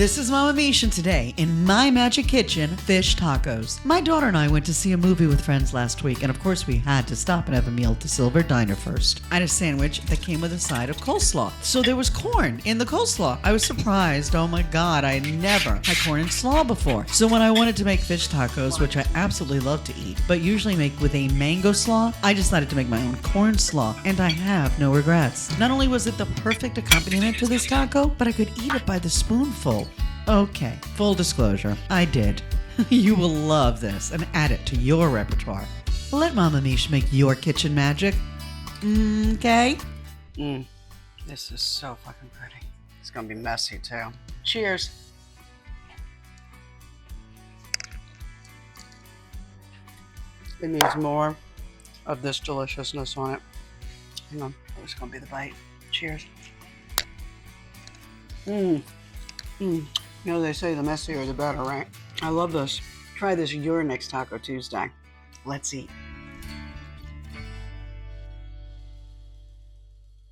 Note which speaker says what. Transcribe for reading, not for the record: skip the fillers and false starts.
Speaker 1: This is Mama Mish, and today in my magic kitchen, fish tacos. My daughter and I went to see a movie with friends last week, and of course we had to stop and have a meal at the Silver Diner first. I had a sandwich that came with a side of coleslaw. So there was corn in the coleslaw. I was surprised. Oh my God, I had never had corn and slaw before. So when I wanted to make fish tacos, which I absolutely love to eat, but usually make with a mango slaw, I decided to make my own corn slaw, and I have no regrets. Not only was it the perfect accompaniment to this taco, but I could eat it by the spoonful. Okay, full disclosure, I did. You will love this and add it to your repertoire. Let Mama Mish make your kitchen magic. Okay?
Speaker 2: This is so fucking pretty. It's gonna be messy too. Cheers. It needs more of this deliciousness on it. Hang on, this is gonna be the bite. Cheers. You know, they say the messier the better, right? I love this. Try this your next Taco Tuesday. Let's eat.